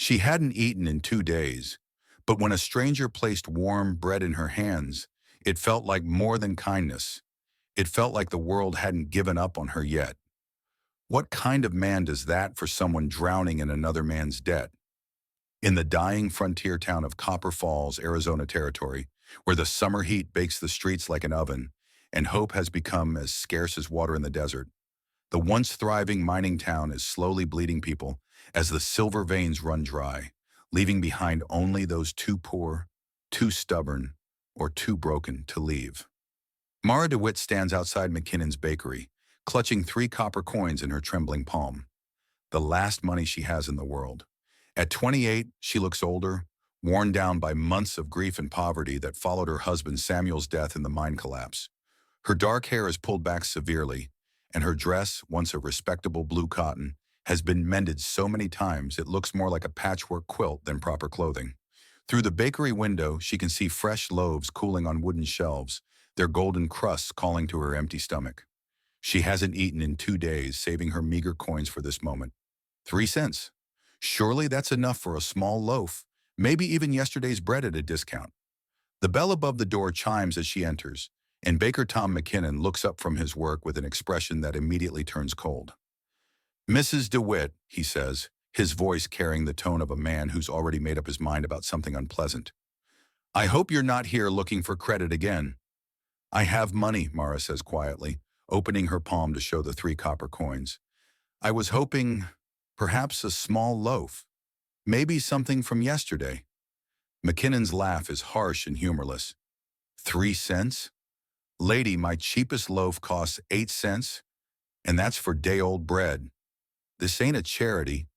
She hadn't eaten in 2 days, but when a stranger placed warm bread in her hands, it felt like more than kindness. It felt like the world hadn't given up on her yet. What kind of man does that for someone drowning in another man's debt? In the dying frontier town of Copper Falls, Arizona Territory, where the summer heat bakes the streets like an oven, and hope has become as scarce as water in the desert, the once thriving mining town is slowly bleeding people as the silver veins run dry, leaving behind only those too poor, too stubborn, or too broken to leave. Mara DeWitt stands outside McKinnon's bakery, clutching 3 copper coins in her trembling palm, the last money she has in the world. At 28, she looks older, worn down by months of grief and poverty that followed her husband Samuel's death in the mine collapse. Her dark hair is pulled back severely, and her dress, once a respectable blue cotton, has been mended so many times it looks more like a patchwork quilt than proper clothing. Through the bakery window, she can see fresh loaves cooling on wooden shelves, their golden crusts calling to her empty stomach. She hasn't eaten in 2 days, saving her meager coins for this moment. 3 cents. Surely that's enough for a small loaf, maybe even yesterday's bread at a discount. The bell above the door chimes as she enters, and Baker Tom McKinnon looks up from his work with an expression that immediately turns cold. "Mrs. DeWitt," he says, his voice carrying the tone of a man who's already made up his mind about something unpleasant. "I hope you're not here looking for credit again." "I have money," Mara says quietly, opening her palm to show the 3 copper coins. "I was hoping, perhaps a small loaf, maybe something from yesterday." McKinnon's laugh is harsh and humorless. 3 cents? Lady, my cheapest loaf costs 8 cents, and that's for day-old bread. This ain't a charity,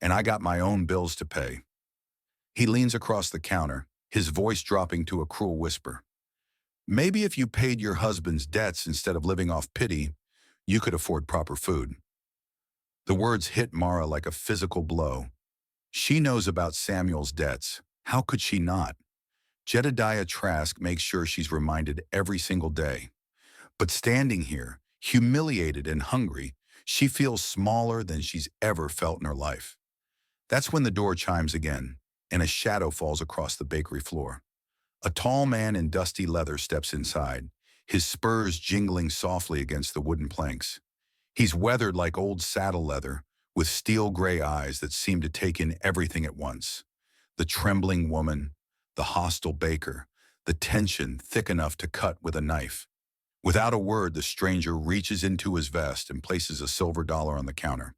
and I got my own bills to pay." He leans across the counter, his voice dropping to a cruel whisper. "Maybe if you paid your husband's debts instead of living off pity, you could afford proper food." The words hit Mara like a physical blow. She knows about Samuel's debts. How could she not? Jedediah Trask makes sure she's reminded every single day. But standing here, humiliated and hungry, she feels smaller than she's ever felt in her life. That's when the door chimes again, and a shadow falls across the bakery floor. A tall man in dusty leather steps inside, his spurs jingling softly against the wooden planks. He's weathered like old saddle leather, with steel gray eyes that seem to take in everything at once. The trembling woman, the hostile baker, the tension thick enough to cut with a knife. Without a word, the stranger reaches into his vest and places a silver dollar on the counter.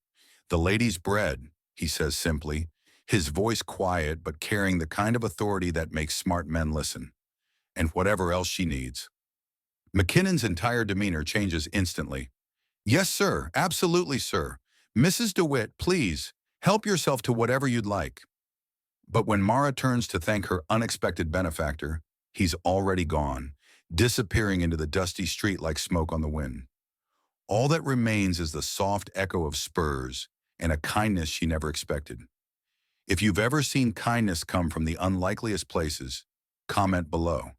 "The lady's bread," he says simply, his voice quiet but carrying the kind of authority that makes smart men listen. "And whatever else she needs." McKinnon's entire demeanor changes instantly. "Yes, sir. Absolutely, sir. Mrs. DeWitt, please, help yourself to whatever you'd like." But when Mara turns to thank her unexpected benefactor, he's already gone, disappearing into the dusty street like smoke on the wind. All that remains is the soft echo of spurs and a kindness she never expected. If you've ever seen kindness come from the unlikeliest places, comment below,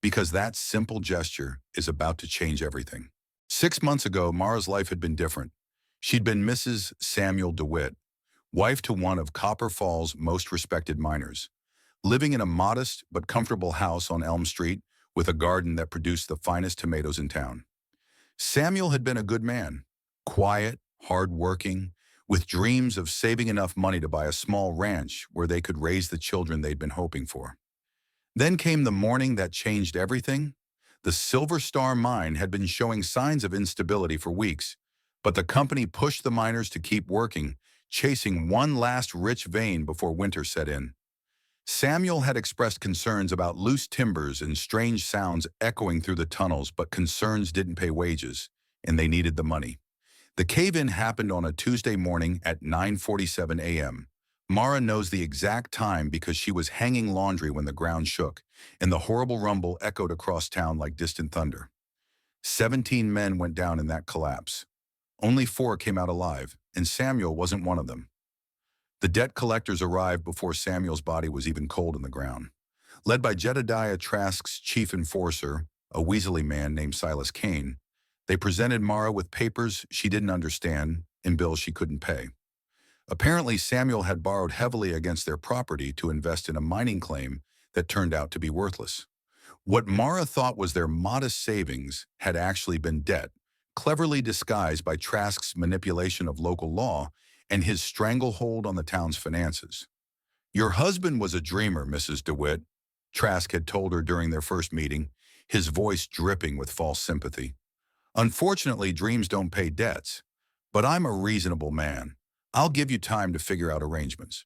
because that simple gesture is about to change everything. 6 months ago, Mara's life had been different. She'd been Mrs. Samuel DeWitt, wife to one of Copper Falls' most respected miners, living in a modest but comfortable house on Elm Street with a garden that produced the finest tomatoes in town. Samuel had been a good man, quiet, hard-working, with dreams of saving enough money to buy a small ranch where they could raise the children they'd been hoping for. Then came the morning that changed everything. The Silver Star mine had been showing signs of instability for weeks, but the company pushed the miners to keep working, chasing one last rich vein before winter set in. Samuel had expressed concerns about loose timbers and strange sounds echoing through the tunnels, but concerns didn't pay wages, and they needed the money. The cave-in happened on a Tuesday morning at 9:47 a.m. Mara knows the exact time because she was hanging laundry when the ground shook, and the horrible rumble echoed across town like distant thunder. 17 men went down in that collapse. Only 4 came out alive, and Samuel wasn't one of them. The debt collectors arrived before Samuel's body was even cold in the ground. Led by Jedediah Trask's chief enforcer, a weaselly man named Silas Kane, they presented Mara with papers she didn't understand and bills she couldn't pay. Apparently, Samuel had borrowed heavily against their property to invest in a mining claim that turned out to be worthless. What Mara thought was their modest savings had actually been debt, cleverly disguised by Trask's manipulation of local law and his stranglehold on the town's finances. "Your husband was a dreamer, Mrs. DeWitt," Trask had told her during their first meeting, his voice dripping with false sympathy. "Unfortunately, dreams don't pay debts. But I'm a reasonable man. I'll give you time to figure out arrangements."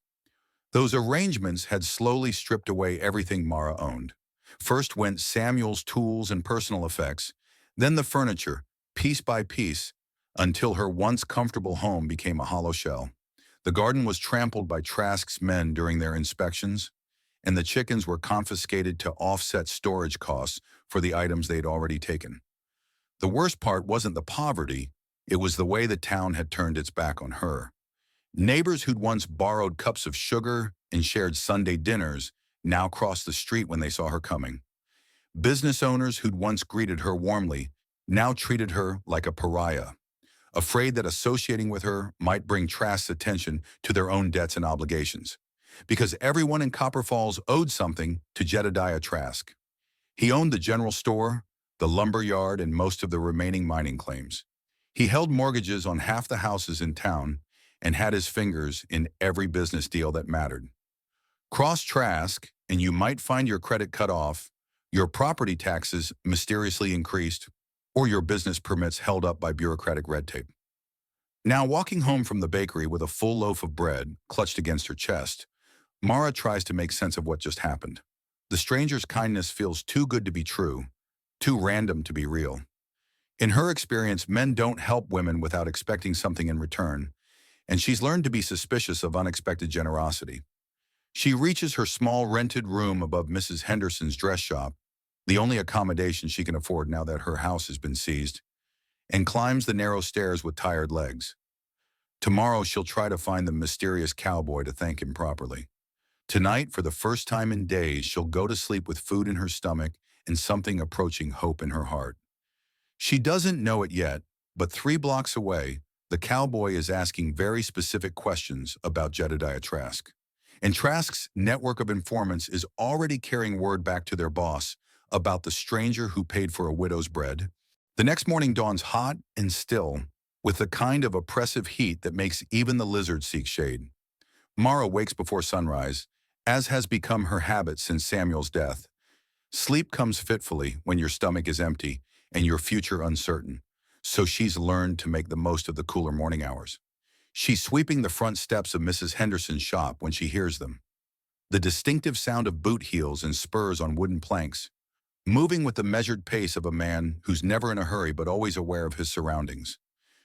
Those arrangements had slowly stripped away everything Mara owned. First went Samuel's tools and personal effects, then the furniture, piece by piece, until her once comfortable home became a hollow shell. The garden was trampled by Trask's men during their inspections, and the chickens were confiscated to offset storage costs for the items they'd already taken. The worst part wasn't the poverty, it was the way the town had turned its back on her. Neighbors who'd once borrowed cups of sugar and shared Sunday dinners now crossed the street when they saw her coming. Business owners who'd once greeted her warmly now treated her like a pariah, afraid that associating with her might bring Trask's attention to their own debts and obligations. Because everyone in Copper Falls owed something to Jedediah Trask. He owned the general store, the lumber yard, and most of the remaining mining claims. He held mortgages on half the houses in town and had his fingers in every business deal that mattered. Cross Trask, and you might find your credit cut off, your property taxes mysteriously increased, or your business permits held up by bureaucratic red tape. Now, walking home from the bakery with a full loaf of bread clutched against her chest, Mara tries to make sense of what just happened. The stranger's kindness feels too good to be true, too random to be real. In her experience, men don't help women without expecting something in return, and she's learned to be suspicious of unexpected generosity. She reaches her small rented room above Mrs. Henderson's dress shop, the only accommodation she can afford now that her house has been seized, and climbs the narrow stairs with tired legs. Tomorrow she'll try to find the mysterious cowboy to thank him properly. Tonight, for the first time in days, she'll go to sleep with food in her stomach and something approaching hope in her heart. She doesn't know it yet, but 3 blocks away, the cowboy is asking very specific questions about Jedediah Trask. And Trask's network of informants is already carrying word back to their boss about the stranger who paid for a widow's bread. The next morning dawns hot and still, with the kind of oppressive heat that makes even the lizards seek shade. Mara wakes before sunrise, as has become her habit since Samuel's death. Sleep comes fitfully when your stomach is empty and your future uncertain, so she's learned to make the most of the cooler morning hours. She's sweeping the front steps of Mrs. Henderson's shop when she hears them. The distinctive sound of boot heels and spurs on wooden planks, moving with the measured pace of a man who's never in a hurry but always aware of his surroundings.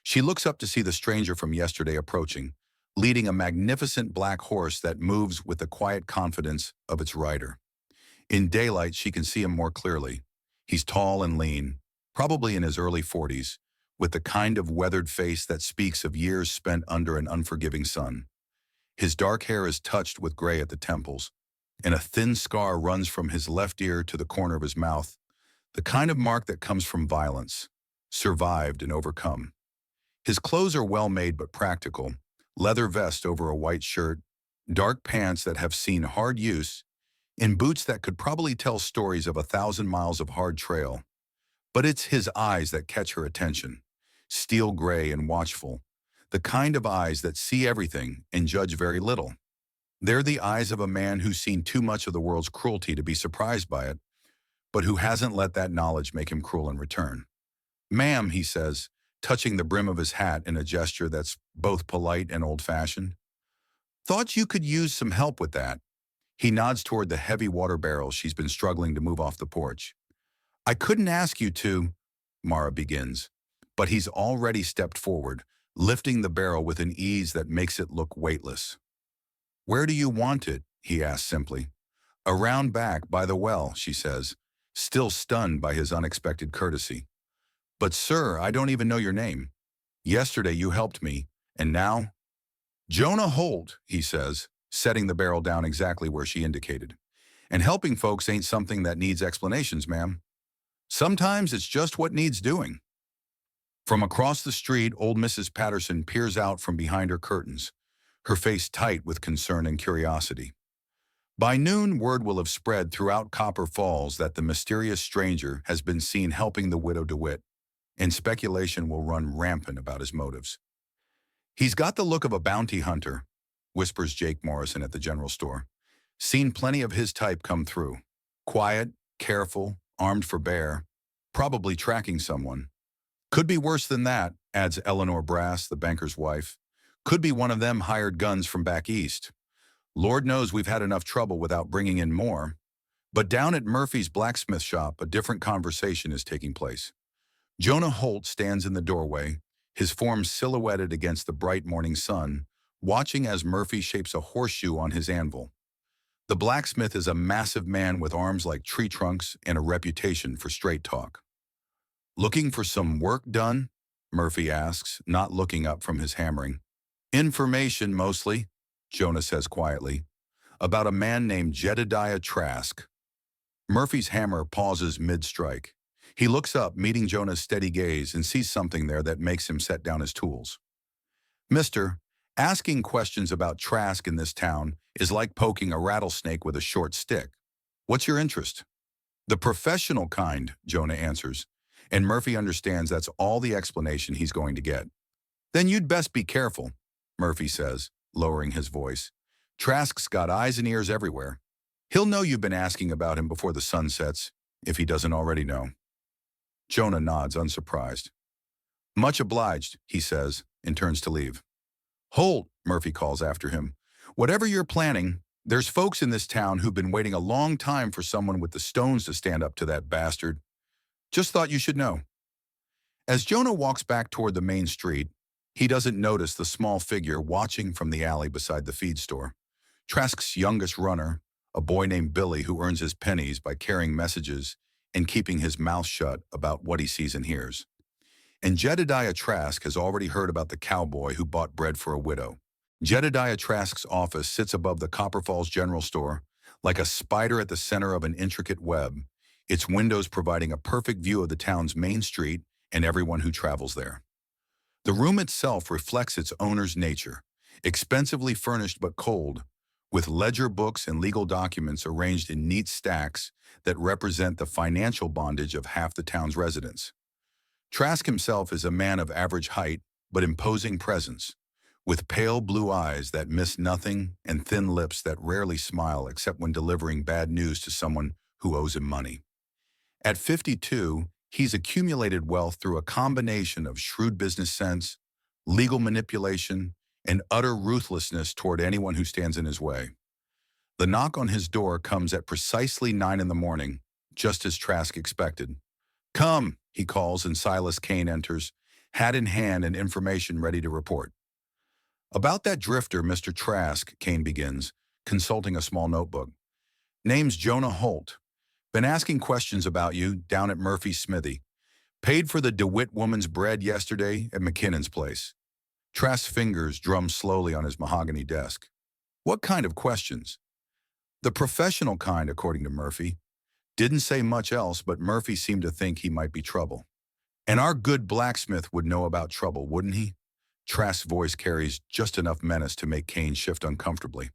She looks up to see the stranger from yesterday approaching, leading a magnificent black horse that moves with the quiet confidence of its rider. In daylight, she can see him more clearly. He's tall and lean, probably in his early 40s, with the kind of weathered face that speaks of years spent under an unforgiving sun. His dark hair is touched with gray at the temples, and a thin scar runs from his left ear to the corner of his mouth, the kind of mark that comes from violence, survived and overcome. His clothes are well-made but practical, leather vest over a white shirt, dark pants that have seen hard use, and boots that could probably tell stories of 1,000 miles of hard trail. But it's his eyes that catch her attention, steel gray and watchful, the kind of eyes that see everything and judge very little. They're the eyes of a man who's seen too much of the world's cruelty to be surprised by it, but who hasn't let that knowledge make him cruel in return. "Ma'am," he says, touching the brim of his hat in a gesture that's both polite and old-fashioned. "Thought you could use some help with that." He nods toward the heavy water barrel she's been struggling to move off the porch. "I couldn't ask you to," Mara begins, but he's already stepped forward, lifting the barrel with an ease that makes it look weightless. "Where do you want it?" he asks simply. "Around back by the well," she says, still stunned by his unexpected courtesy. "But sir, I don't even know your name. Yesterday you helped me, and now—" "Jonah Holt," he says, setting the barrel down exactly where she indicated. "And helping folks ain't something that needs explanations, ma'am. Sometimes it's just what needs doing." From across the street, old Mrs. Patterson peers out from behind her curtains, her face tight with concern and curiosity. By noon, word will have spread throughout Copper Falls that the mysterious stranger has been seen helping the widow DeWitt, and speculation will run rampant about his motives. "He's got the look of a bounty hunter," whispers Jake Morrison at the general store. "Seen plenty of his type come through. Quiet, careful, armed for bear, probably tracking someone. Could be worse than that," adds Eleanor Brass, the banker's wife. "Could be one of them hired guns from back east. Lord knows we've had enough trouble without bringing in more." But down at Murphy's blacksmith shop, a different conversation is taking place. Jonah Holt stands in the doorway, his form silhouetted against the bright morning sun, watching as Murphy shapes a horseshoe on his anvil. The blacksmith is a massive man with arms like tree trunks and a reputation for straight talk. "Looking for some work done?" Murphy asks, not looking up from his hammering. "Information, mostly," Jonah says quietly, "about a man named Jedediah Trask." Murphy's hammer pauses mid-strike. He looks up, meeting Jonah's steady gaze, and sees something there that makes him set down his tools. "Mister, asking questions about Trask in this town is like poking a rattlesnake with a short stick. What's your interest?" "The professional kind," Jonah answers, and Murphy understands that's all the explanation he's going to get. "Then you'd best be careful," Murphy says, lowering his voice. "Trask's got eyes and ears everywhere. He'll know you've been asking about him before the sun sets, if he doesn't already know." Jonah nods, unsurprised. "Much obliged," he says, and turns to leave. "Holt," Murphy calls after him. "Whatever you're planning, there's folks in this town who've been waiting a long time for someone with the stones to stand up to that bastard. Just thought you should know." As Jonah walks back toward the main street, he doesn't notice the small figure watching from the alley beside the feed store. Trask's youngest runner, a boy named Billy who earns his pennies by carrying messages and keeping his mouth shut about what he sees and hears. And Jedediah Trask has already heard about the cowboy who bought bread for a widow. Jedediah Trask's office sits above the Copper Falls General Store, like a spider at the center of an intricate web, its windows providing a perfect view of the town's main street and everyone who travels there. The room itself reflects its owner's nature, expensively furnished but cold, with ledger books and legal documents arranged in neat stacks that represent the financial bondage of half the town's residents. Trask himself is a man of average height but imposing presence, with pale blue eyes that miss nothing and thin lips that rarely smile except when delivering bad news to someone who owes him money. At 52, he's accumulated wealth through a combination of shrewd business sense, legal manipulation, and utter ruthlessness toward anyone who stands in his way. The knock on his door comes at precisely 9 in the morning, just as Trask expected. "Come," he calls, and Silas Kane enters, hat in hand and information ready to report. "About that drifter, Mr. Trask," Kane begins, consulting a small notebook. "Name's Jonah Holt. Been asking questions about you down at Murphy's smithy. Paid for the DeWitt woman's bread yesterday at McKinnon's place." Trask's fingers drum slowly on his mahogany desk. "What kind of questions?" "The professional kind, according to Murphy." Didn't say much else, but Murphy seemed to think he might be trouble. "And our good blacksmith would know about trouble, wouldn't he?" Trask's voice carries just enough menace to make Kane shift uncomfortably.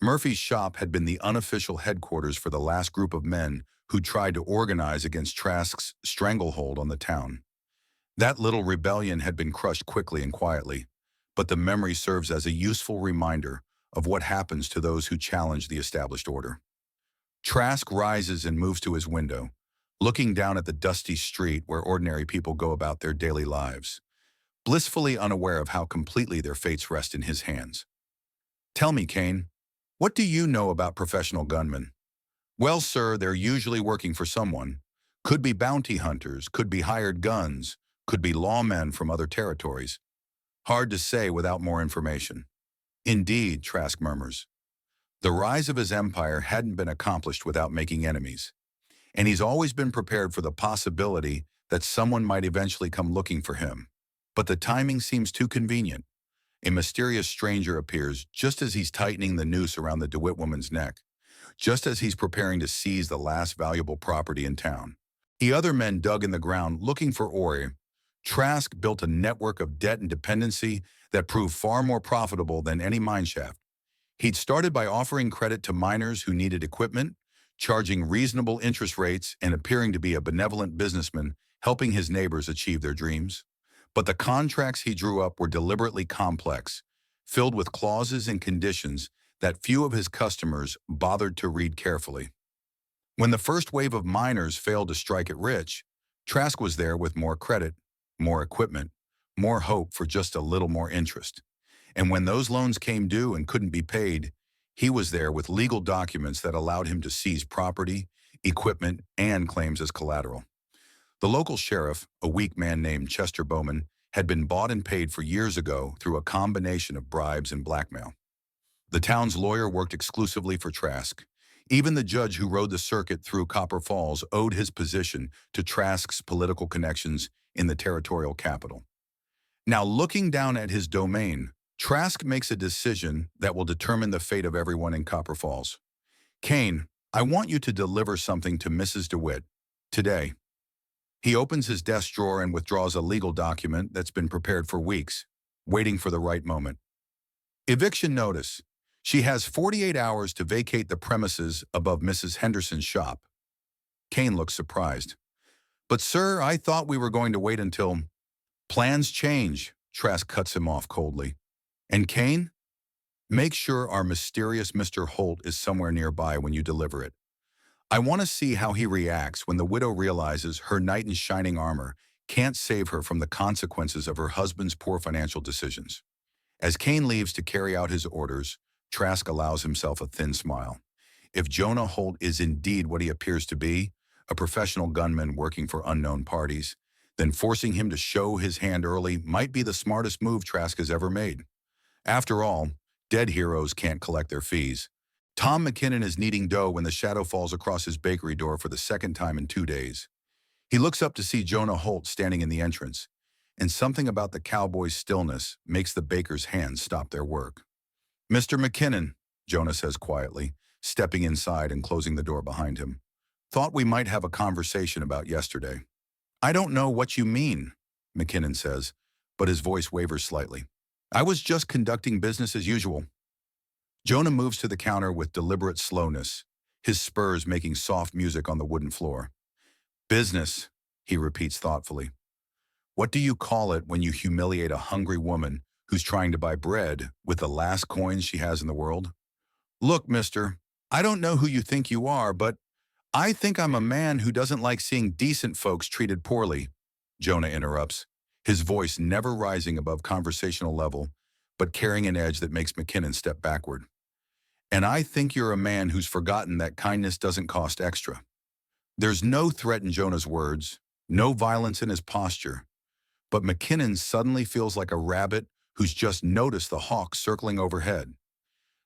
Murphy's shop had been the unofficial headquarters for the last group of men who tried to organize against Trask's stranglehold on the town. That little rebellion had been crushed quickly and quietly, but the memory serves as a useful reminder of what happens to those who challenge the established order. Trask rises and moves to his window, looking down at the dusty street where ordinary people go about their daily lives, blissfully unaware of how completely their fates rest in his hands. "Tell me, Kane, what do you know about professional gunmen?" "Well, sir, they're usually working for someone. Could be bounty hunters, could be hired guns, could be lawmen from other territories. Hard to say without more information." "Indeed," Trask murmurs. The rise of his empire hadn't been accomplished without making enemies, and he's always been prepared for the possibility that someone might eventually come looking for him. But the timing seems too convenient. A mysterious stranger appears just as he's tightening the noose around the DeWitt woman's neck, just as he's preparing to seize the last valuable property in town. The other men dug in the ground looking for ore, Trask built a network of debt and dependency that proved far more profitable than any mineshaft. He'd started by offering credit to miners who needed equipment, charging reasonable interest rates, and appearing to be a benevolent businessman, helping his neighbors achieve their dreams. But the contracts he drew up were deliberately complex, filled with clauses and conditions that few of his customers bothered to read carefully. When the first wave of miners failed to strike it rich, Trask was there with more credit, more equipment, more hope for just a little more interest. And when those loans came due and couldn't be paid, he was there with legal documents that allowed him to seize property, equipment, and claims as collateral. The local sheriff, a weak man named Chester Bowman, had been bought and paid for years ago through a combination of bribes and blackmail. The town's lawyer worked exclusively for Trask. Even the judge who rode the circuit through Copper Falls owed his position to Trask's political connections in the territorial capital. Now, looking down at his domain, Trask makes a decision that will determine the fate of everyone in Copper Falls. Kane, I want you to deliver something to Mrs. DeWitt today. He opens his desk drawer and withdraws a legal document that's been prepared for weeks, waiting for the right moment. Eviction notice. She has 48 hours to vacate the premises above Mrs. Henderson's shop. Kane looks surprised. But sir, I thought we were going to wait until... Plans change, Trask cuts him off coldly. And Kane? Make sure our mysterious Mr. Holt is somewhere nearby when you deliver it. I want to see how he reacts when the widow realizes her knight in shining armor can't save her from the consequences of her husband's poor financial decisions. As Kane leaves to carry out his orders, Trask allows himself a thin smile. If Jonah Holt is indeed what he appears to be, a professional gunman working for unknown parties, then forcing him to show his hand early might be the smartest move Trask has ever made. After all, dead heroes can't collect their fees. Tom McKinnon is kneading dough when the shadow falls across his bakery door for the second time in 2 days. He looks up to see Jonah Holt standing in the entrance, and something about the cowboy's stillness makes the baker's hands stop their work. Mr. McKinnon, Jonah says quietly, stepping inside and closing the door behind him. Thought we might have a conversation about yesterday. I don't know what you mean, McKinnon says, but his voice wavers slightly. I was just conducting business as usual. Jonah moves to the counter with deliberate slowness, his spurs making soft music on the wooden floor. Business, he repeats thoughtfully. What do you call it when you humiliate a hungry woman who's trying to buy bread with the last coins she has in the world? Look, mister, I don't know who you think you are, but I think I'm a man who doesn't like seeing decent folks treated poorly, Jonah interrupts, his voice never rising above conversational level, but carrying an edge that makes McKinnon step backward. And I think you're a man who's forgotten that kindness doesn't cost extra. There's no threat in Jonah's words, no violence in his posture, but McKinnon suddenly feels like a rabbit who's just noticed the hawk circling overhead.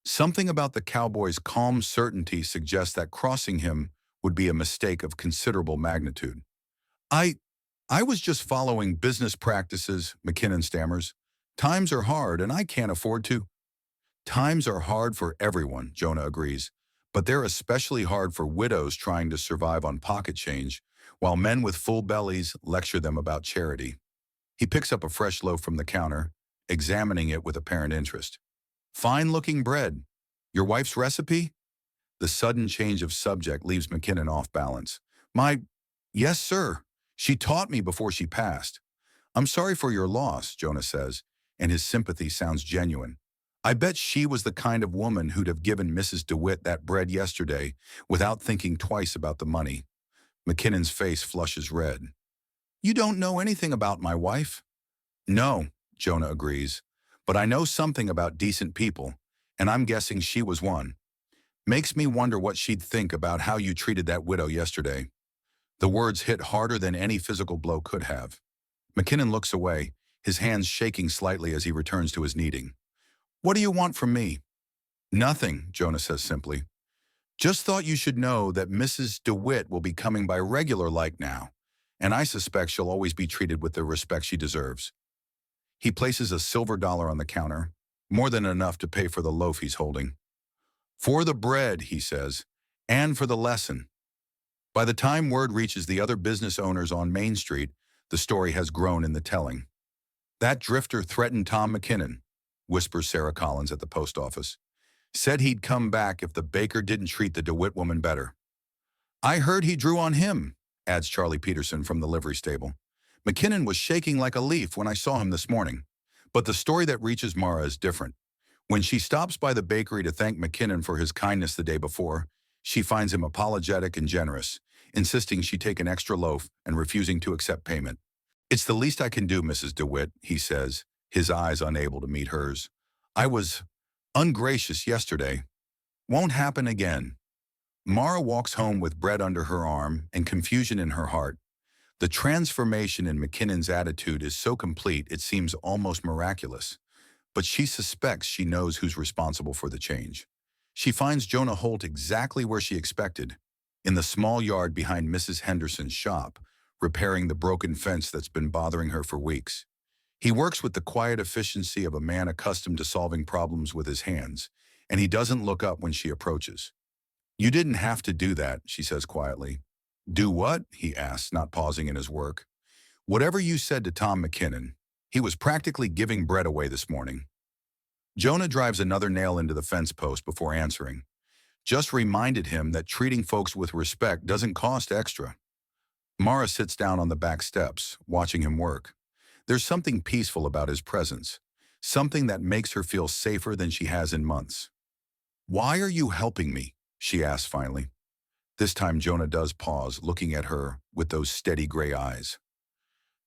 Something about the cowboy's calm certainty suggests that crossing him would be a mistake of considerable magnitude. I was just following business practices, McKinnon stammers. Times are hard, and I can't afford to. Times are hard for everyone, Jonah agrees, but they're especially hard for widows trying to survive on pocket change, while men with full bellies lecture them about charity. He picks up a fresh loaf from the counter, examining it with apparent interest. Fine-looking bread. Your wife's recipe? The sudden change of subject leaves McKinnon off balance. Yes, sir. She taught me before she passed. I'm sorry for your loss, Jonah says, and his sympathy sounds genuine. I bet she was the kind of woman who'd have given Mrs. DeWitt that bread yesterday without thinking twice about the money. McKinnon's face flushes red. You don't know anything about my wife? No, Jonah agrees, but I know something about decent people, and I'm guessing she was one. Makes me wonder what she'd think about how you treated that widow yesterday. The words hit harder than any physical blow could have. McKinnon looks away, his hands shaking slightly as he returns to his kneading. What do you want from me? Nothing, Jonah says simply. Just thought you should know that Mrs. DeWitt will be coming by regular like now, and I suspect she'll always be treated with the respect she deserves. He places a silver dollar on the counter, more than enough to pay for the loaf he's holding. For the bread, he says, and for the lesson. By the time word reaches the other business owners on Main Street, The story has grown in the telling. That drifter threatened Tom McKinnon, whispers Sarah Collins at the post office. Said he'd come back if the baker didn't treat the DeWitt woman better. I heard he drew on him, adds Charlie Peterson from the livery stable. McKinnon was shaking like a leaf when I saw him this morning. But the story that reaches Mara is different. When she stops by the bakery to thank McKinnon for his kindness the day before, she finds him apologetic and generous, insisting she take an extra loaf and refusing to accept payment. It's the least I can do, Mrs. DeWitt, he says, his eyes unable to meet hers. I was ungracious yesterday. Won't happen again. Mara walks home with bread under her arm and confusion in her heart. The transformation in McKinnon's attitude is so complete it seems almost miraculous. But she suspects she knows who's responsible for the change. She finds Jonah Holt exactly where she expected, in the small yard behind Mrs. Henderson's shop, repairing the broken fence that's been bothering her for weeks. He works with the quiet efficiency of a man accustomed to solving problems with his hands, and he doesn't look up when she approaches. You didn't have to do that, she says quietly. Do what? He asks, not pausing in his work. Whatever you said to Tom McKinnon. He was practically giving bread away this morning. Jonah drives another nail into the fence post before answering. Just reminded him that treating folks with respect doesn't cost extra. Mara sits down on the back steps, watching him work. There's something peaceful about his presence, something that makes her feel safer than she has in months. Why are you helping me? She asks finally. This time Jonah does pause, looking at her with those steady gray eyes.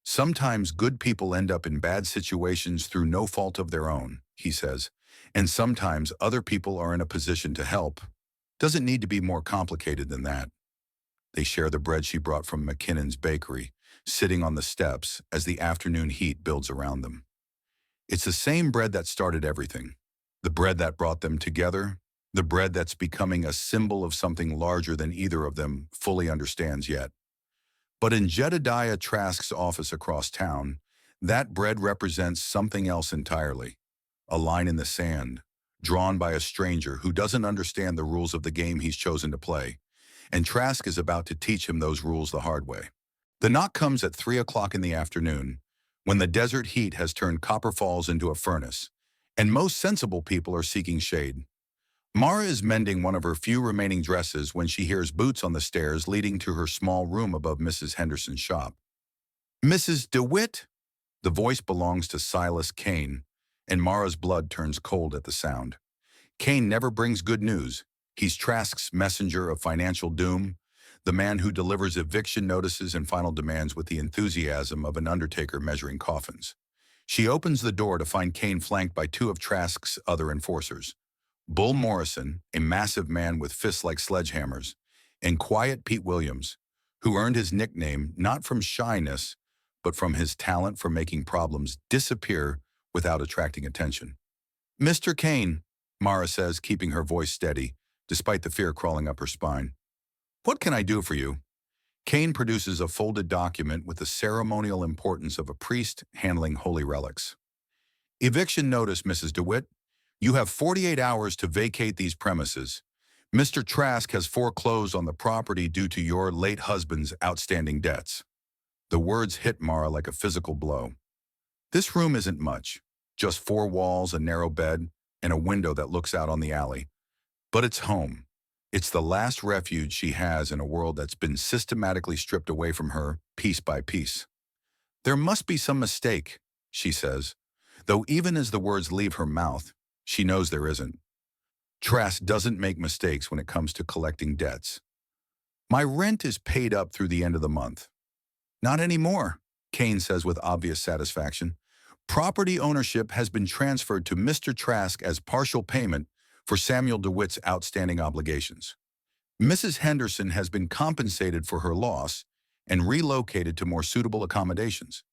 Sometimes good people end up in bad situations through no fault of their own, he says, and sometimes other people are in a position to help. Doesn't need to be more complicated than that. They share the bread she brought from McKinnon's bakery, sitting on the steps as the afternoon heat builds around them. It's the same bread that started everything, the bread that brought them together, the bread that's becoming a symbol of something larger than either of them fully understands yet. But in Jedediah Trask's office across town, that bread represents something else entirely. A line in the sand, drawn by a stranger who doesn't understand the rules of the game he's chosen to play, and Trask is about to teach him those rules the hard way. The knock comes at 3 o'clock in the afternoon, when the desert heat has turned Copper Falls into a furnace, and most sensible people are seeking shade. Mara is mending one of her few remaining dresses when she hears boots on the stairs leading to her small room above Mrs. Henderson's shop. Mrs. DeWitt? The voice belongs to Silas Kane, and Mara's blood turns cold at the sound. Kane never brings good news. He's Trask's messenger of financial doom, the man who delivers eviction notices and final demands with the enthusiasm of an undertaker measuring coffins. She opens the door to find Kane flanked by two of Trask's other enforcers. Bull Morrison, a massive man with fists like sledgehammers, and Quiet Pete Williams, who earned his nickname not from shyness, but from his talent for making problems disappear without attracting attention. Mr. Kane, Mara says, keeping her voice steady, despite the fear crawling up her spine. What can I do for you? Kane produces a folded document with the ceremonial importance of a priest handling holy relics. Eviction notice, Mrs. DeWitt. You have 48 hours to vacate these premises. Mr. Trask has foreclosed on the property due to your late husband's outstanding debts. The words hit Mara like a physical blow. This room isn't much, just 4 walls, a narrow bed, and a window that looks out on the alley. But it's home. It's the last refuge she has in a world that's been systematically stripped away from her, piece by piece. There must be some mistake, she says, though even as the words leave her mouth, she knows there isn't. Trask doesn't make mistakes when it comes to collecting debts. My rent is paid up through the end of the month. Not anymore, Kane says with obvious satisfaction. Property ownership has been transferred to Mr. Trask as partial payment for Samuel DeWitt's outstanding obligations. Mrs. Henderson has been compensated for her loss and relocated to more suitable accommodations.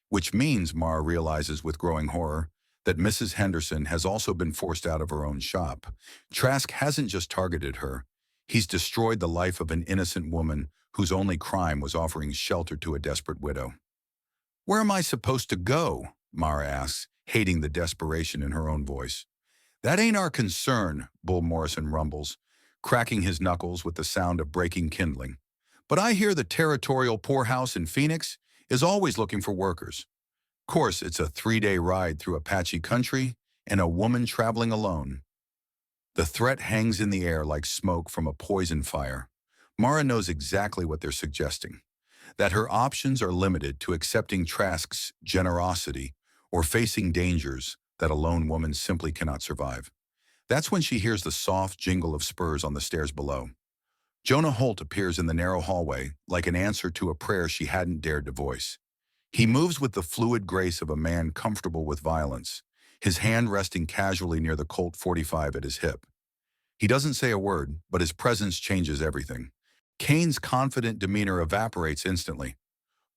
Which means, Mara realizes with growing horror, that Mrs. Henderson has also been forced out of her own shop. Trask hasn't just targeted her. He's destroyed the life of an innocent woman whose only crime was offering shelter to a desperate widow. Where am I supposed to go? Mara asks, hating the desperation in her own voice. That ain't our concern, Bull Morrison rumbles, cracking his knuckles with the sound of breaking kindling. But I hear the territorial poorhouse in Phoenix is always looking for workers. Of course, it's a 3-day ride through Apache country and a woman traveling alone. The threat hangs in the air like smoke from a poison fire. Mara knows exactly what they're suggesting, that her options are limited to accepting Trask's generosity or facing dangers that a lone woman simply cannot survive. That's when she hears the soft jingle of spurs on the stairs below. Jonah Holt appears in the narrow hallway like an answer to a prayer she hadn't dared to voice. He moves with the fluid grace of a man comfortable with violence, his hand resting casually near the Colt 45 at his hip. He doesn't say a word, but his presence changes everything. Kane's confident demeanor evaporates instantly.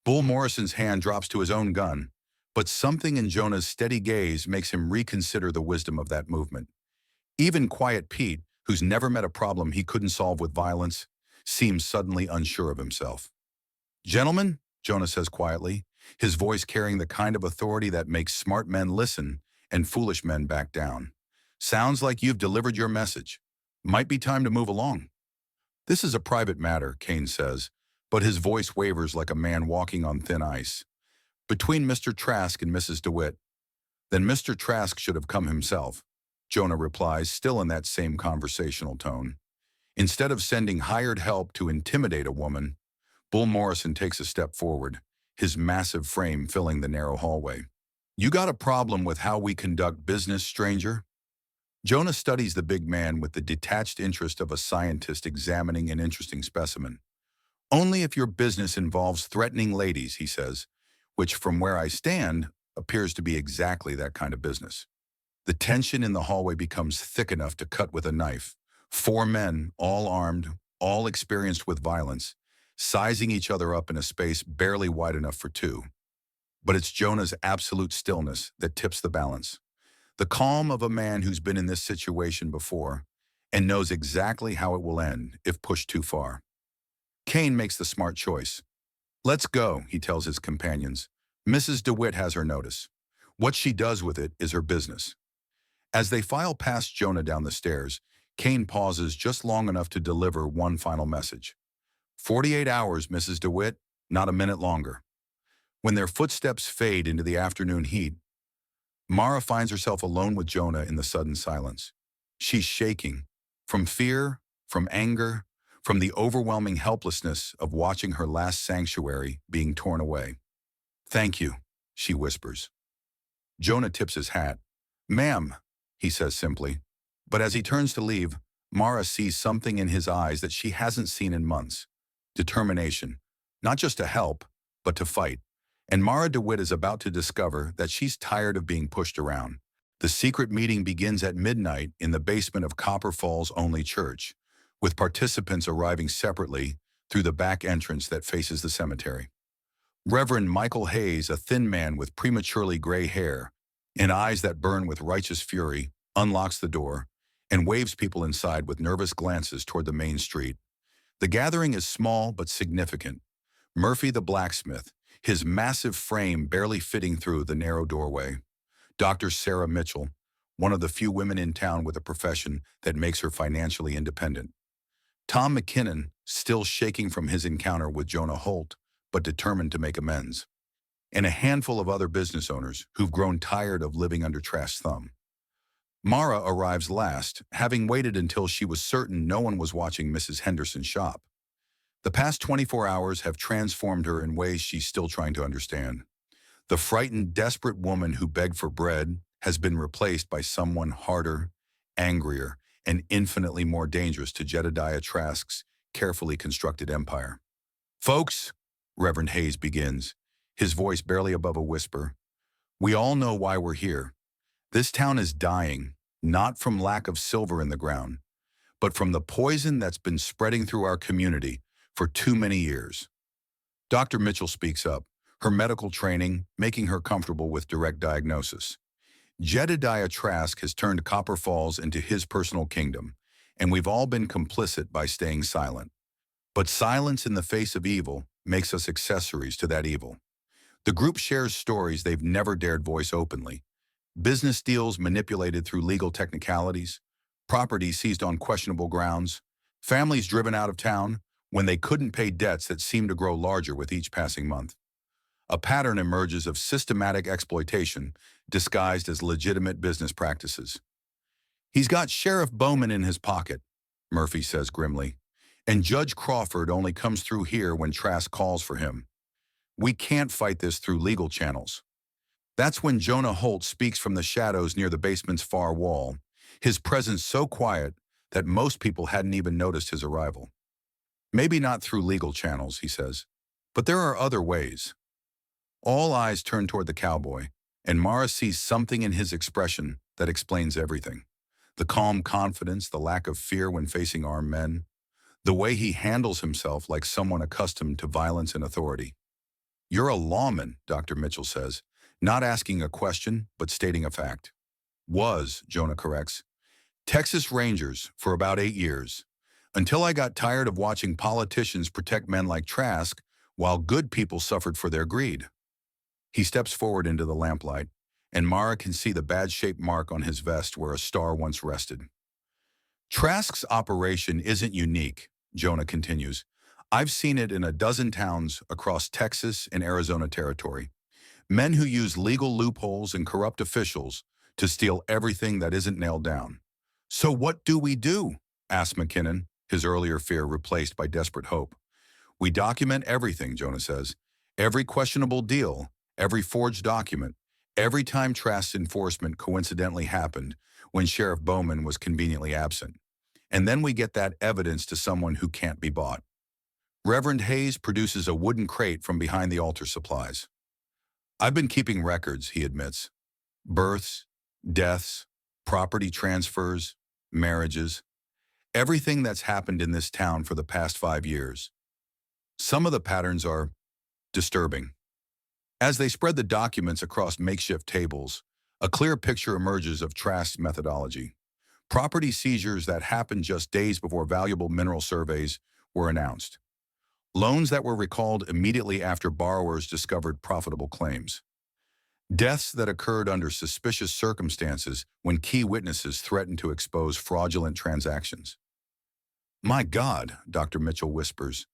Bull Morrison's hand drops to his own gun, but something in Jonah's steady gaze makes him reconsider the wisdom of that movement. Even Quiet Pete, who's never met a problem he couldn't solve with violence, seems suddenly unsure of himself. "Gentlemen," Jonah says quietly, his voice carrying the kind of authority that makes smart men listen and foolish men back down. "Sounds like you've delivered your message. Might be time to move along." "This is a private matter," Kane says, but his voice wavers like a man walking on thin ice. "Between Mr. Trask and Mrs. DeWitt." "Then Mr. Trask should have come himself," Jonah replies, still in that same conversational tone. Instead of sending hired help to intimidate a woman, Bull Morrison takes a step forward, his massive frame filling the narrow hallway. "You got a problem with how we conduct business, stranger?" Jonah studies the big man with the detached interest of a scientist examining an interesting specimen. "Only if your business involves threatening ladies," he says, which from where I stand appears to be exactly that kind of business. The tension in the hallway becomes thick enough to cut with a knife. 4 men, all armed, all experienced with violence, sizing each other up in a space barely wide enough for 2. But it's Jonah's absolute stillness that tips the balance. The calm of a man who's been in this situation before and knows exactly how it will end if pushed too far. Kane makes the smart choice. "Let's go," he tells his companions. "Mrs. DeWitt has her notice. What she does with it is her business." As they file past Jonah down the stairs, Kane pauses just long enough to deliver one final message. "48 hours, Mrs. DeWitt, not a minute longer." When their footsteps fade into the afternoon heat, Mara finds herself alone with Jonah in the sudden silence. She's shaking, from fear, from anger, from the overwhelming helplessness of watching her last sanctuary being torn away. "Thank you," she whispers. Jonah tips his hat. "Ma'am," he says simply. But as he turns to leave, Mara sees something in his eyes that she hasn't seen in months. Determination. Not just to help, but to fight. And Mara DeWitt is about to discover that she's tired of being pushed around. The secret meeting begins at midnight in the basement of Copper Falls Only Church, with participants arriving separately through the back entrance that faces the cemetery. Reverend Michael Hayes, a thin man with prematurely gray hair and eyes that burn with righteous fury, unlocks the door and waves people inside with nervous glances toward the main street. The gathering is small but significant. Murphy the blacksmith, his massive frame barely fitting through the narrow doorway. Dr. Sarah Mitchell, one of the few women in town with a profession that makes her financially independent. Tom McKinnon, still shaking from his encounter with Jonah Holt, but determined to make amends. And a handful of other business owners who've grown tired of living under Trask's thumb. Mara arrives last, having waited until she was certain no one was watching Mrs. Henderson's shop. The past 24 hours have transformed her in ways she's still trying to understand. The frightened, desperate woman who begged for bread has been replaced by someone harder, angrier, and infinitely more dangerous to Jedediah Trask's carefully constructed empire. "Folks," Reverend Hayes begins, his voice barely above a whisper, "we all know why we're here. This town is dying, not from lack of silver in the ground, but from the poison that's been spreading through our community for too many years." Dr. Mitchell speaks up, her medical training making her comfortable with direct diagnosis. "Jedediah Trask has turned Copper Falls into his personal kingdom, and we've all been complicit by staying silent. But silence in the face of evil makes us accessories to that evil." The group shares stories they've never dared voice openly. Business deals manipulated through legal technicalities, property seized on questionable grounds, families driven out of town when they couldn't pay debts that seemed to grow larger with each passing month. A pattern emerges of systematic exploitation disguised as legitimate business practices. He's got Sheriff Bowman in his pocket, Murphy says grimly, and Judge Crawford only comes through here when Trask calls for him. We can't fight this through legal channels. That's when Jonah Holt speaks from the shadows near the basement's far wall, his presence so quiet that most people hadn't even noticed his arrival. Maybe not through legal channels, he says, but there are other ways. All eyes turn toward the cowboy, and Mara sees something in his expression that explains everything. The calm confidence, the lack of fear when facing armed men, the way he handles himself like someone accustomed to violence and authority. You're a lawman, Dr. Mitchell says, not asking a question, but stating a fact. Was, Jonah corrects. Texas Rangers for about 8 years, until I got tired of watching politicians protect men like Trask while good people suffered for their greed. He steps forward into the lamplight, and Mara can see the bad-shaped mark on his vest where a star once rested. Trask's operation isn't unique, Jonah continues. I've seen it in a dozen towns across Texas and Arizona territory. Men who use legal loopholes and corrupt officials to steal everything that isn't nailed down. So what do we do? Asked McKinnon, his earlier fear replaced by desperate hope. We document everything, Jonah says. Every questionable deal, every forged document, every time Trask's enforcement coincidentally happened when Sheriff Bowman was conveniently absent. And then we get that evidence to someone who can't be bought. Reverend Hayes produces a wooden crate from behind the altar supplies. I've been keeping records, he admits. Births, deaths, property transfers, marriages, everything that's happened in this town for the past 5 years. Some of the patterns are disturbing. As they spread the documents across makeshift tables, a clear picture emerges of Trask's methodology. Property seizures that happened just days before valuable mineral surveys were announced. Loans that were recalled immediately after borrowers discovered profitable claims. Deaths that occurred under suspicious circumstances when key witnesses threatened to expose fraudulent transactions. My God, Dr. Mitchell whispers,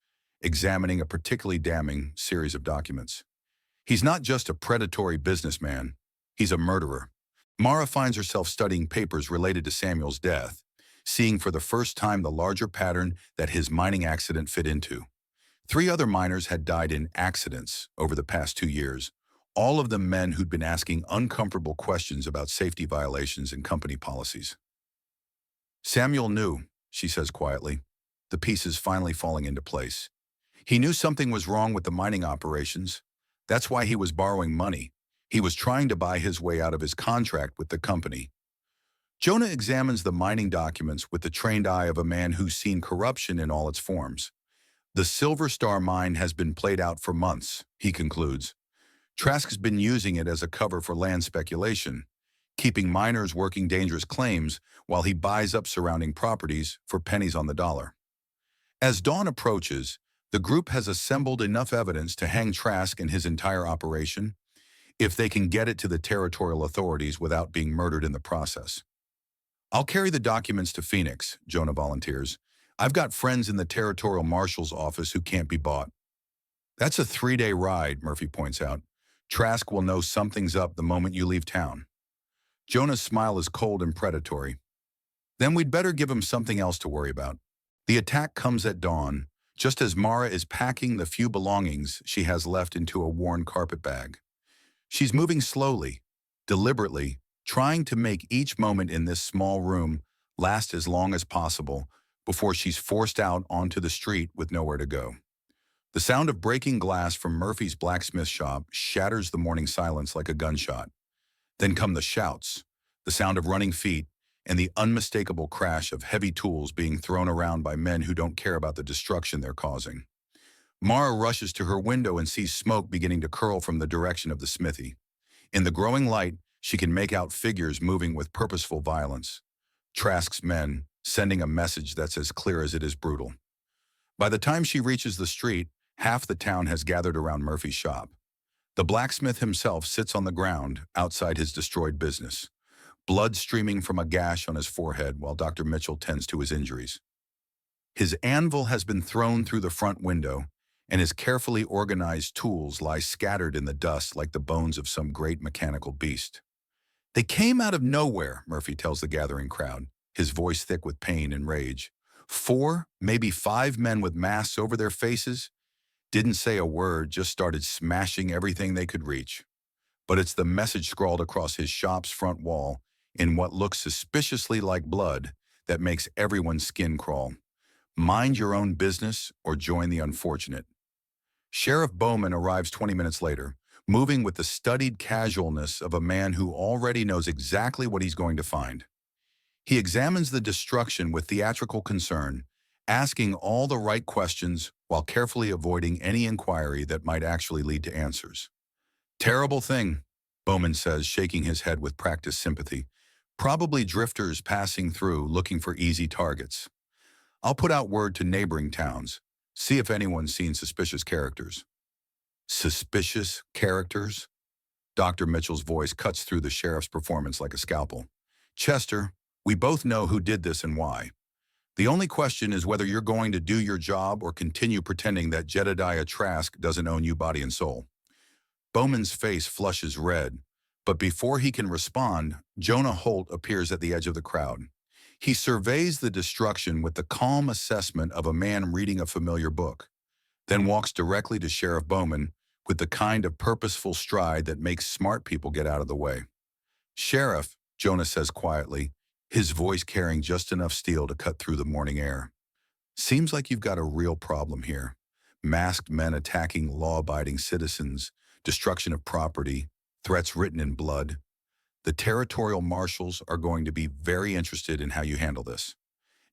examining a particularly damning series of documents. He's not just a predatory businessman, he's a murderer. Mara finds herself studying papers related to Samuel's death, seeing for the first time the larger pattern that his mining accident fit into. 3 other miners had died in accidents over the past 2 years, all of them men who'd been asking uncomfortable questions about safety violations and company policies. Samuel knew, she says quietly, the pieces finally falling into place. He knew something was wrong with the mining operations. That's why he was borrowing money. He was trying to buy his way out of his contract with the company. Jonah examines the mining documents with the trained eye of a man who's seen corruption in all its forms. The Silver Star mine has been played out for months, he concludes. Trask's been using it as a cover for land speculation, keeping miners working dangerous claims while he buys up surrounding properties for pennies on the dollar. As dawn approaches, the group has assembled enough evidence to hang Trask and his entire operation, if they can get it to the territorial authorities without being murdered in the process. I'll carry the documents to Phoenix, Jonah volunteers. I've got friends in the territorial marshal's office who can't be bought. That's a 3-day ride, Murphy points out. Trask will know something's up the moment you leave town. Jonah's smile is cold and predatory. Then we'd better give him something else to worry about. The attack comes at dawn, just as Mara is packing the few belongings she has left into a worn carpet bag. She's moving slowly, deliberately, trying to make each moment in this small room last as long as possible before she's forced out onto the street with nowhere to go. The sound of breaking glass from Murphy's blacksmith shop shatters the morning silence like a gunshot. Then come the shouts, the sound of running feet, and the unmistakable crash of heavy tools being thrown around by men who don't care about the destruction they're causing. Mara rushes to her window and sees smoke beginning to curl from the direction of the smithy. In the growing light, she can make out figures moving with purposeful violence. Trask's men, sending a message that's as clear as it is brutal. By the time she reaches the street, half the town has gathered around Murphy's shop. The blacksmith himself sits on the ground outside his destroyed business, blood streaming from a gash on his forehead while Dr. Mitchell tends to his injuries. His anvil has been thrown through the front window, and his carefully organized tools lie scattered in the dust like the bones of some great mechanical beast. They came out of nowhere, Murphy tells the gathering crowd, his voice thick with pain and rage. 4, maybe 5 men with masks over their faces didn't say a word, just started smashing everything they could reach. But it's the message scrawled across his shop's front wall in what looks suspiciously like blood that makes everyone's skin crawl. Mind your own business or join the unfortunate. Sheriff Bowman arrives 20 minutes later, moving with the studied casualness of a man who already knows exactly what he's going to find. He examines the destruction with theatrical concern, asking all the right questions while carefully avoiding any inquiry that might actually lead to answers. Terrible thing, Bowman says, shaking his head with practiced sympathy. Probably drifters passing through looking for easy targets. I'll put out word to neighboring towns, see if anyone's seen suspicious characters. Suspicious characters? Dr. Mitchell's voice cuts through the sheriff's performance like a scalpel. Chester, we both know who did this and why. The only question is whether you're going to do your job or continue pretending that Jedediah Trask doesn't own you body and soul. Bowman's face flushes red, but before he can respond, Jonah Holt appears at the edge of the crowd. He surveys the destruction with the calm assessment of a man reading a familiar book, then walks directly to Sheriff Bowman with the kind of purposeful stride that makes smart people get out of the way. Sheriff, Jonah says quietly, his voice carrying just enough steel to cut through the morning air. Seems like you've got a real problem here. Masked men attacking law-abiding citizens, destruction of property, threats written in blood. The territorial marshals are going to be very interested in how you handle this.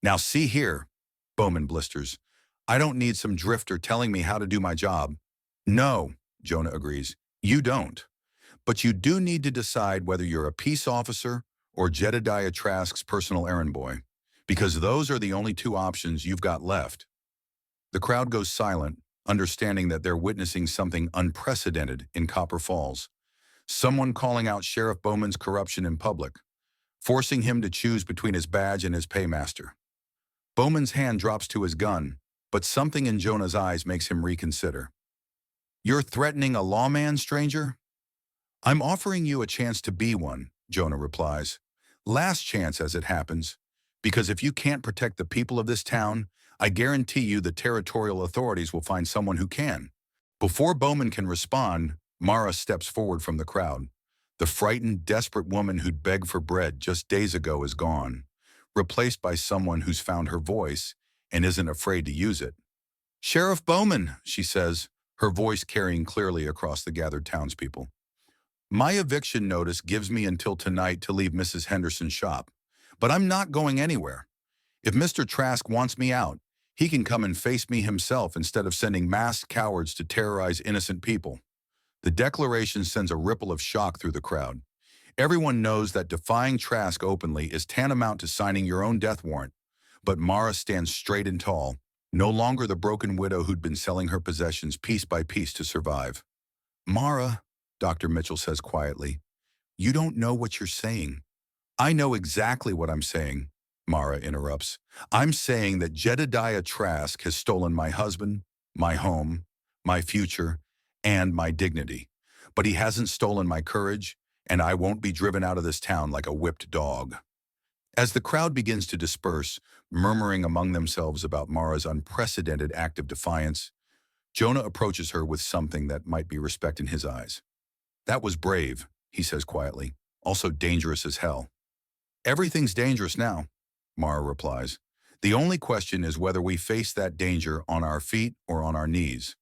Now see here, Bowman blisters. I don't need some drifter telling me how to do my job. No, Jonah agrees. You don't. But you do need to decide whether you're a peace officer or Jedediah Trask's personal errand boy, because those are the only 2 options you've got left. The crowd goes silent, understanding that they're witnessing something unprecedented in Copper Falls. Someone calling out Sheriff Bowman's corruption in public, forcing him to choose between his badge and his paymaster. Bowman's hand drops to his gun, but something in Jonah's eyes makes him reconsider. You're threatening a lawman, stranger? I'm offering you a chance to be one, Jonah replies. Last chance, as it happens, because if you can't protect the people of this town, I guarantee you the territorial authorities will find someone who can. Before Bowman can respond, Mara steps forward from the crowd. The frightened, desperate woman who'd begged for bread just days ago is gone, replaced by someone who's found her voice and isn't afraid to use it. Sheriff Bowman, she says, her voice carrying clearly across the gathered townspeople. My eviction notice gives me until tonight to leave Mrs. Henderson's shop, but I'm not going anywhere. If Mr. Trask wants me out, he can come and face me himself instead of sending masked cowards to terrorize innocent people. The declaration sends a ripple of shock through the crowd. Everyone knows that defying Trask openly is tantamount to signing your own death warrant, but Mara stands straight and tall, no longer the broken widow who'd been selling her possessions piece by piece to survive. Mara, Dr. Mitchell says quietly, you don't know what you're saying. I know exactly what I'm saying, Mara interrupts. I'm saying that Jedediah Trask has stolen my husband, my home, my future, and my dignity. But he hasn't stolen my courage, and I won't be driven out of this town like a whipped dog. As the crowd begins to disperse, murmuring among themselves about Mara's unprecedented act of defiance, Jonah approaches her with something that might be respect in his eyes. That was brave, he says quietly, also dangerous as hell. Everything's dangerous now, Mara replies. The only question is whether we face that danger on our feet or on our knees.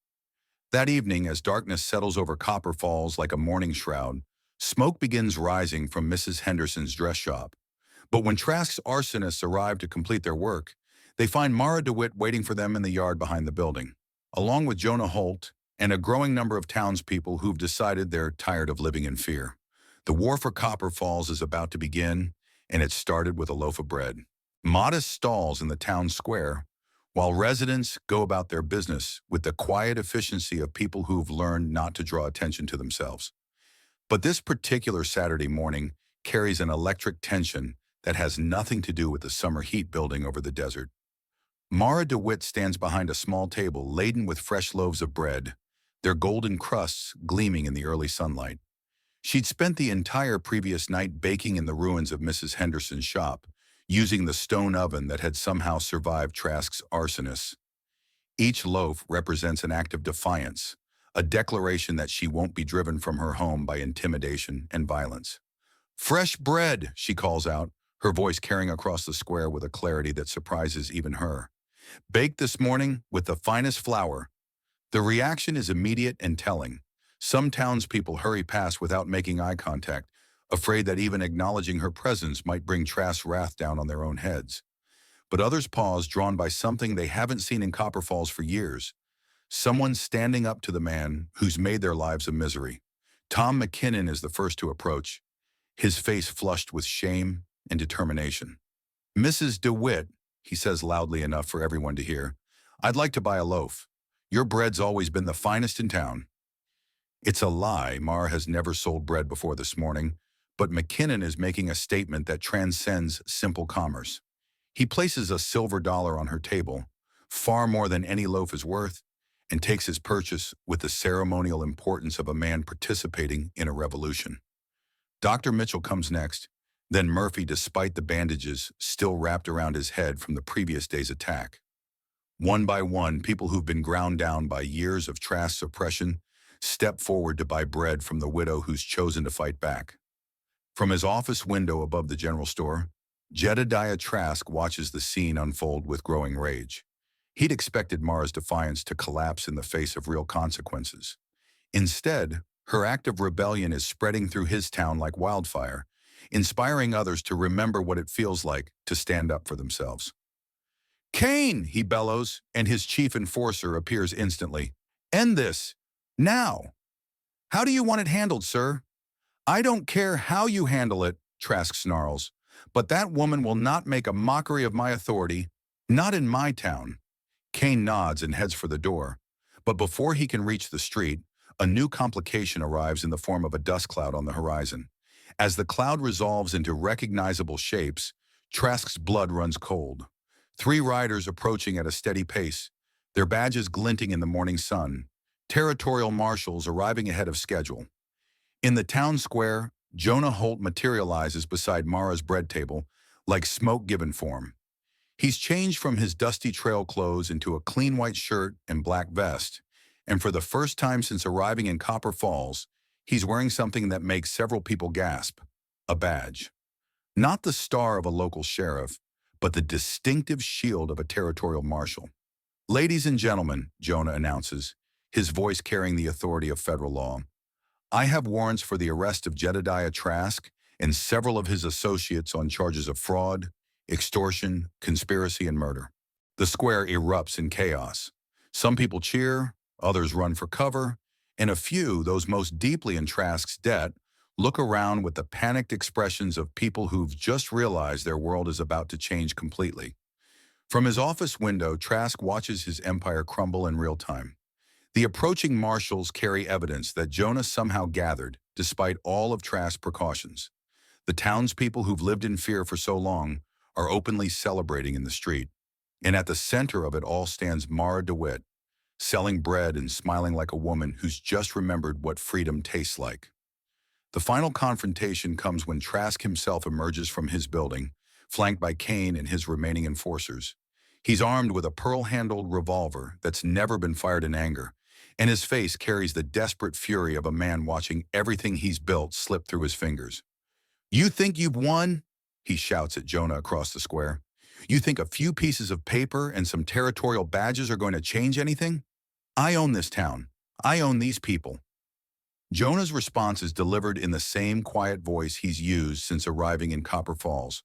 That evening, as darkness settles over Copper Falls like a morning shroud, smoke begins rising from Mrs. Henderson's dress shop. But when Trask's arsonists arrive to complete their work, they find Mara DeWitt waiting for them in the yard behind the building, along with Jonah Holt and a growing number of townspeople who've decided they're tired of living in fear. The war for Copper Falls is about to begin, and it started with a loaf of bread. Modest stalls in the town square, while residents go about their business with the quiet efficiency of people who've learned not to draw attention to themselves. But this particular Saturday morning carries an electric tension that has nothing to do with the summer heat building over the desert. Mara DeWitt stands behind a small table laden with fresh loaves of bread, their golden crusts gleaming in the early sunlight. She'd spent the entire previous night baking in the ruins of Mrs. Henderson's shop, using the stone oven that had somehow survived Trask's arsonists. Each loaf represents an act of defiance, a declaration that she won't be driven from her home by intimidation and violence. "Fresh bread," she calls out, her voice carrying across the square with a clarity that surprises even her. "Baked this morning with the finest flour." The reaction is immediate and telling. Some townspeople hurry past without making eye contact, afraid that even acknowledging her presence might bring Trask's wrath down on their own heads. But others pause, drawn by something they haven't seen in Copper Falls for years. Someone standing up to the man who's made their lives a misery. Tom McKinnon is the first to approach, his face flushed with shame and determination. "Mrs. DeWitt," he says loudly enough for everyone to hear, "I'd like to buy a loaf. Your bread's always been the finest in town." It's a lie. Mara has never sold bread before this morning, but McKinnon is making a statement that transcends simple commerce. He places a silver dollar on her table, far more than any loaf is worth, and takes his purchase with the ceremonial importance of a man participating in a revolution. Dr. Mitchell comes next, then Murphy, despite the bandages still wrapped around his head from the previous day's attack. One by one, people who've been ground down by years of Trask's oppression step forward to buy bread from the widow who's chosen to fight back. From his office window above the general store, Jedediah Trask watches the scene unfold with growing rage. He'd expected Mara's defiance to collapse in the face of real consequences. Instead, her act of rebellion is spreading through his town like wildfire, inspiring others to remember what it feels like to stand up for themselves. "Kane!" he bellows, and his chief enforcer appears instantly. "End this! Now! How do you want it handled, sir?" "I don't care how you handle it," Trask snarls, "but that woman will not make a mockery of my authority. Not in my town." Kane nods and heads for the door, but before he can reach the street, a new complication arrives in the form of a dust cloud on the horizon. As the cloud resolves into recognizable shapes, Trask's blood runs cold. Three riders approaching at a steady pace, their badges glinting in the morning sun, territorial marshals arriving ahead of schedule. In the town square, Jonah Holt materializes beside Mara's bread table, like smoke given form. He's changed from his dusty trail clothes into a clean white shirt and black vest, and for the first time since arriving in Copper Falls, he's wearing something that makes several people gasp: a badge. Not the star of a local sheriff, but the distinctive shield of a territorial marshal. "Ladies and gentlemen," Jonah announces, his voice carrying the authority of federal law, "I have warrants for the arrest of Jedediah Trask and several of his associates on charges of fraud, extortion, conspiracy, and murder." The square erupts in chaos. Some people cheer, others run for cover, and a few, those most deeply in Trask's debt, look around with the panicked expressions of people who've just realized their world is about to change completely. From his office window, Trask watches his empire crumble in real time. The approaching marshals carry evidence that Jonah somehow gathered, despite all of Trask's precautions. The townspeople who've lived in fear for so long are openly celebrating in the street. And at the center of it all stands Mara DeWitt, selling bread and smiling like a woman who's just remembered what freedom tastes like. The final confrontation comes when Trask himself emerges from his building, flanked by Kane and his remaining enforcers. He's armed with a pearl-handled revolver that's never been fired in anger, and his face carries the desperate fury of a man watching everything he's built slip through his fingers. "You think you've won?" he shouts at Jonah across the square. "You think a few pieces of paper and some territorial badges are going to change anything? I own this town. I own these people." Jonah's response is delivered in the same quiet voice he's used since arriving in Copper Falls,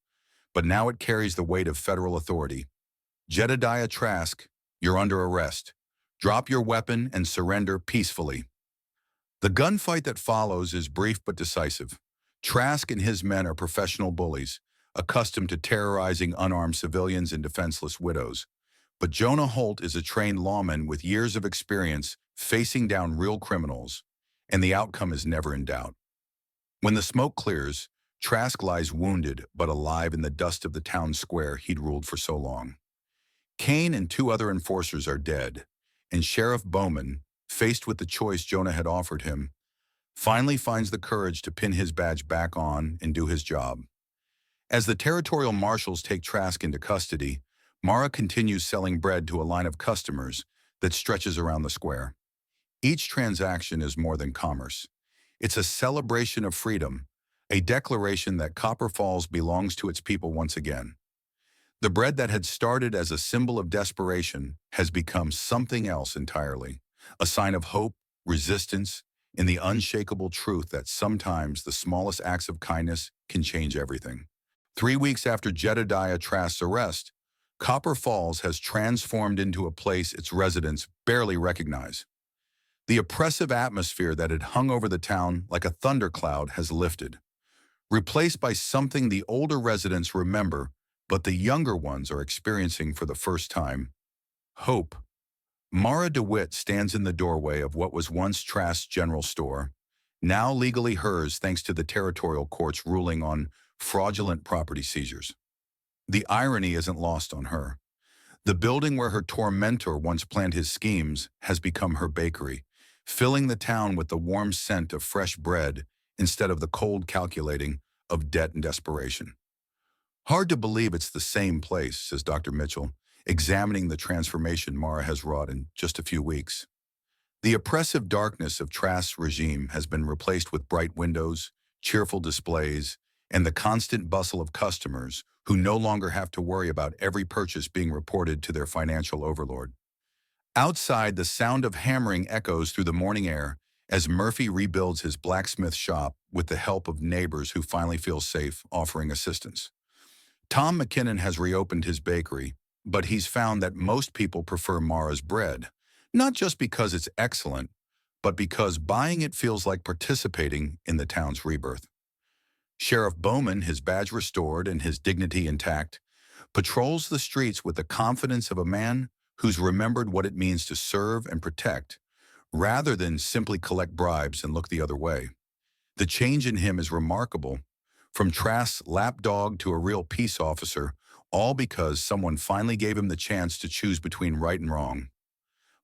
but now it carries the weight of federal authority. "Jedediah Trask, you're under arrest. Drop your weapon and surrender peacefully." The gunfight that follows is brief but decisive. Trask and his men are professional bullies, accustomed to terrorizing unarmed civilians and defenseless widows. But Jonah Holt is a trained lawman with years of experience facing down real criminals, and the outcome is never in doubt. When the smoke clears, Trask lies wounded but alive in the dust of the town square he'd ruled for so long. Kane and two other enforcers are dead, and Sheriff Bowman, faced with the choice Jonah had offered him, finally finds the courage to pin his badge back on and do his job. As the territorial marshals take Trask into custody, Mara continues selling bread to a line of customers that stretches around the square. Each transaction is more than commerce. It's a celebration of freedom, a declaration that Copper Falls belongs to its people once again. The bread that had started as a symbol of desperation has become something else entirely, a sign of hope, resistance, and the unshakable truth that sometimes the smallest acts of kindness can change everything. 3 weeks after Jedediah Trask's arrest, Copper Falls has transformed into a place its residents barely recognize. The oppressive atmosphere that had hung over the town like a thundercloud has lifted, replaced by something the older residents remember, but the younger ones are experiencing for the first time: hope. Mara DeWitt stands in the doorway of what was once Trask's general store, now legally hers thanks to the territorial court's ruling on fraudulent property seizures. The irony isn't lost on her. The building where her tormentor once planned his schemes has become her bakery, filling the town with the warm scent of fresh bread instead of the cold calculating of debt and desperation. "Hard to believe it's the same place," says Dr. Mitchell, examining the transformation Mara has wrought in just a few weeks. The oppressive darkness of Trask's regime has been replaced with bright windows, cheerful displays, and the constant bustle of customers who no longer have to worry about every purchase being reported to their financial overlord. Outside, the sound of hammering echoes through the morning air as Murphy rebuilds his blacksmith shop with the help of neighbors who finally feel safe offering assistance. Tom McKinnon has reopened his bakery, but he's found that most people prefer Mara's bread, not just because it's excellent, but because buying it feels like participating in the town's rebirth. Sheriff Bowman, his badge restored and his dignity intact, patrols the streets with the confidence of a man who's remembered what it means to serve and protect, rather than simply collect bribes and look the other way. The change in him is remarkable, from Trask's lapdog to a real peace officer, all because someone finally gave him the chance to choose between right and wrong.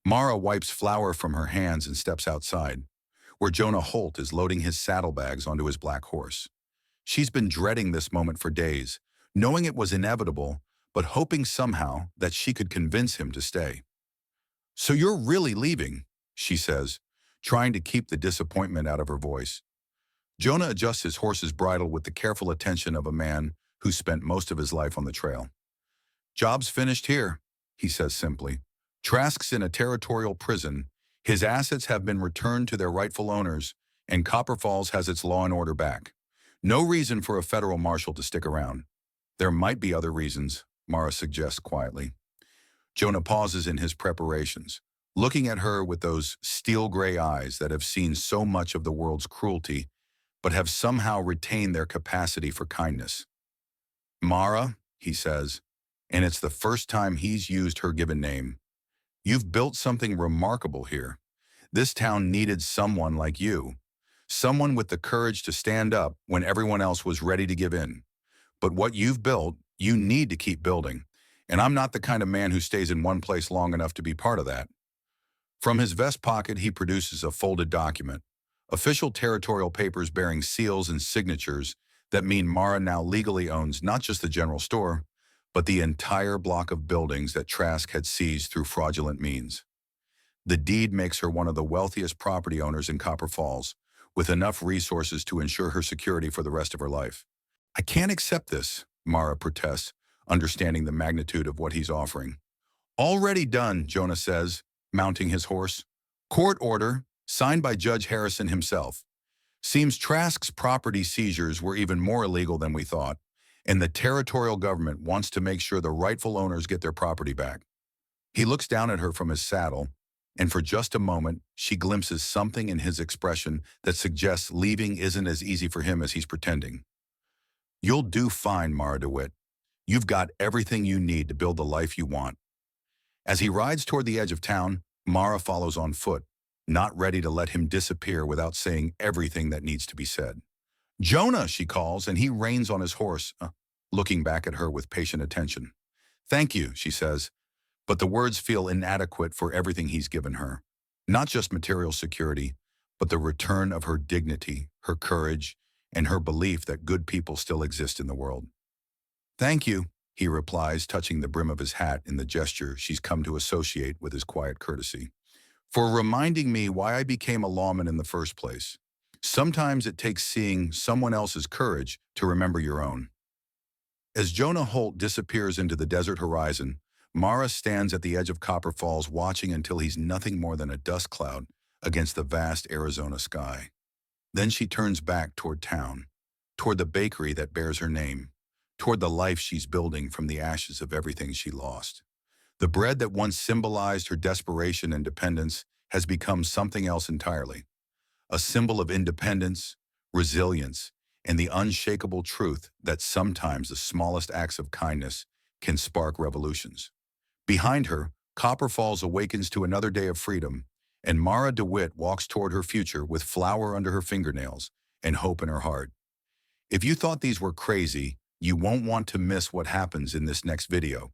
Mara wipes flour from her hands and steps outside, where Jonah Holt is loading his saddlebags onto his black horse. She's been dreading this moment for days, knowing it was inevitable, but hoping somehow that she could convince him to stay. "So you're really leaving," she says, trying to keep the disappointment out of her voice. Jonah adjusts his horse's bridle with the careful attention of a man who spent most of his life on the trail. "Job's finished here," he says simply. "Trask's in a territorial prison, his assets have been returned to their rightful owners, and Copper Falls has its law and order back. No reason for a federal marshal to stick around." "There might be other reasons," Mara suggests quietly. Jonah pauses in his preparations, looking at her with those steel-gray eyes that have seen so much of the world's cruelty, but have somehow retained their capacity for kindness. "Mara," he says, and it's the first time he's used her given name, "you've built something remarkable here. This town needed someone like you, someone with the courage to stand up when everyone else was ready to give in. But what you've built, you need to keep building, and I'm not the kind of man who stays in one place long enough to be part of that." From his vest pocket, he produces a folded document, official territorial papers bearing seals and signatures that mean Mara now legally owns not just the general store, but the entire block of buildings that Trask had seized through fraudulent means. The deed makes her one of the wealthiest property owners in Copper Falls, with enough resources to ensure her security for the rest of her life. "I can't accept this," Mara protests, understanding the magnitude of what he's offering. "Already done," Jonah says, mounting his horse. "Court order, signed by Judge Harrison himself. Seems Trask's property seizures were even more illegal than we thought, and the territorial government wants to make sure the rightful owners get their property back." He looks down at her from his saddle, and for just a moment, she glimpses something in his expression that suggests leaving isn't as easy for him as he's pretending. "You'll do fine, Mara DeWitt. You've got everything you need to build the life you want." As he rides toward the edge of town, Mara follows on foot, not ready to let him disappear without saying everything that needs to be said. "Jonah," she calls, and he reins on his horse, looking back at her with patient attention. "Thank you," she says. but the words feel inadequate for everything he's given her. Not just material security, but the return of her dignity, her courage, and her belief that good people still exist in the world. Thank you, he replies, touching the brim of his hat in the gesture she's come to associate with his quiet courtesy, for reminding me why I became a lawman in the first place. Sometimes it takes seeing someone else's courage to remember your own. As Jonah Holt disappears into the desert horizon, Mara stands at the edge of Copper Falls watching until he's nothing more than a dust cloud against the vast Arizona sky. Then she turns back toward town, toward the bakery that bears her name, toward the life she's building from the ashes of everything she lost. The bread that once symbolized her desperation and dependence has become something else entirely, a symbol of independence, resilience, and the unshakable truth that sometimes the smallest acts of kindness can spark revolutions. Behind her, Copper Falls awakens to another day of freedom, and Mara DeWitt walks toward her future with flour under her fingernails and hope in her heart. If you thought these were crazy, you won't want to miss what happens in this next video.